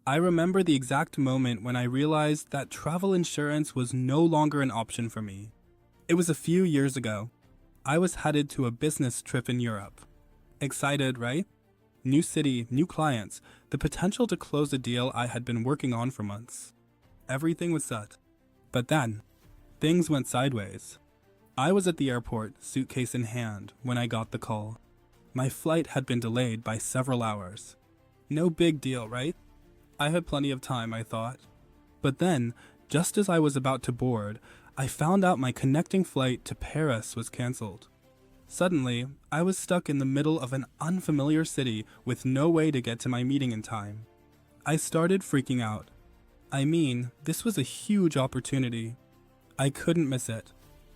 I remember the exact moment when I realized that travel insurance was no longer an option for me. It was a few years ago. I was headed to a business trip in Europe. Excited, right? New city, new clients, the potential to close a deal I had been working on for months. Everything was set. But then, things went sideways. I was at the airport, suitcase in hand, when I got the call. My flight had been delayed by several hours. No big deal, right? I had plenty of time, I thought. But then, just as I was about to board, I found out my connecting flight to Paris was cancelled. Suddenly, I was stuck in the middle of an unfamiliar city with no way to get to my meeting in time. I started freaking out. I mean, this was a huge opportunity. I couldn't miss it.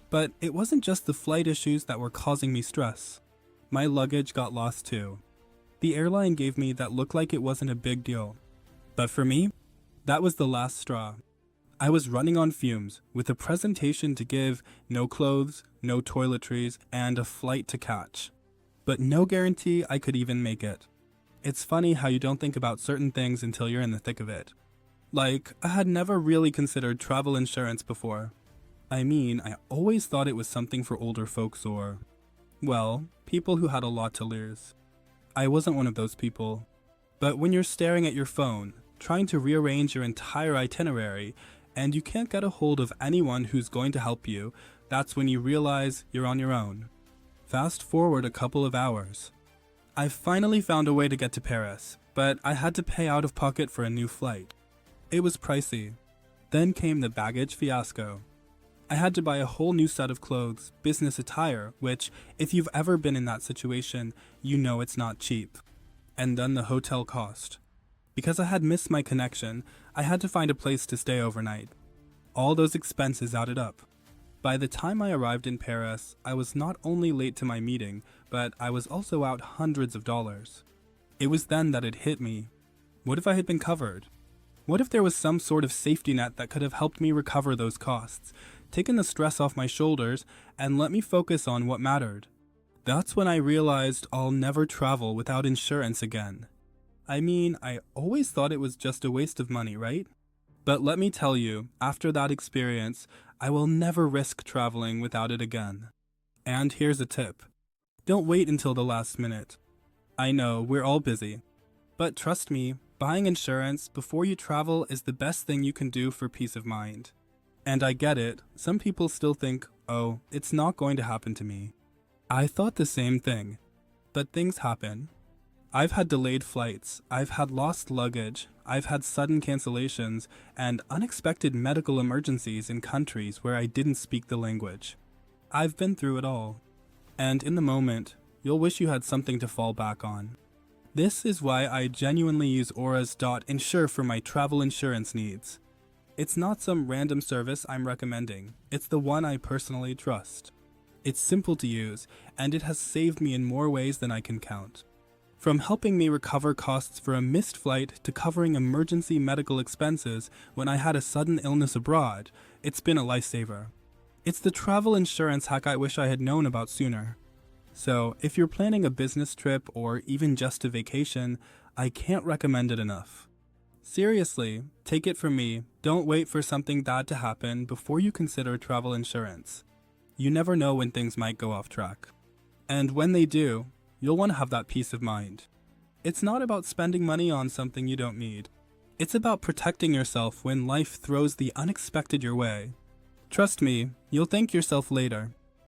But it wasn't just the flight issues that were causing me stress. My luggage got lost too. The airline gave me that looked like it wasn't a big deal. But for me, that was the last straw. I was running on fumes, with a presentation to give, no clothes, no toiletries, and a flight to catch. But no guarantee I could even make it. It's funny how you don't think about certain things until you're in the thick of it. Like, I had never really considered travel insurance before. I mean, I always thought it was something for older folks or, well, people who had a lot to lose. I wasn't one of those people. But when you're staring at your phone, trying to rearrange your entire itinerary, and you can't get a hold of anyone who's going to help you, that's when you realize you're on your own. Fast forward a couple of hours. I finally found a way to get to Paris, but I had to pay out of pocket for a new flight. It was pricey. Then came the baggage fiasco. I had to buy a whole new set of clothes, business attire, which, if you've ever been in that situation, you know it's not cheap. And then the hotel cost. Because I had missed my connection, I had to find a place to stay overnight. All those expenses added up. By the time I arrived in Paris, I was not only late to my meeting, but I was also out hundreds of dollars. It was then that it hit me. What if I had been covered? What if there was some sort of safety net that could have helped me recover those costs, taken the stress off my shoulders, and let me focus on what mattered? That's when I realized I'll never travel without insurance again. I mean, I always thought it was just a waste of money, right? But let me tell you, after that experience, I will never risk traveling without it again. And here's a tip. Don't wait until the last minute. I know, we're all busy. But trust me, buying insurance before you travel is the best thing you can do for peace of mind. And I get it, some people still think, oh, it's not going to happen to me. I thought the same thing. But things happen. I've had delayed flights, I've had lost luggage, I've had sudden cancellations, and unexpected medical emergencies in countries where I didn't speak the language. I've been through it all. And in the moment, you'll wish you had something to fall back on. This is why I genuinely use Aura's.insure for my travel insurance needs. It's not some random service I'm recommending, it's the one I personally trust. It's simple to use, and it has saved me in more ways than I can count. From helping me recover costs for a missed flight to covering emergency medical expenses when I had a sudden illness abroad, it's been a lifesaver. It's the travel insurance hack I wish I had known about sooner. So, if you're planning a business trip or even just a vacation, I can't recommend it enough. Seriously, take it from me, don't wait for something bad to happen before you consider travel insurance. You never know when things might go off track. And when they do, you'll want to have that peace of mind. It's not about spending money on something you don't need. It's about protecting yourself when life throws the unexpected your way. Trust me, you'll thank yourself later.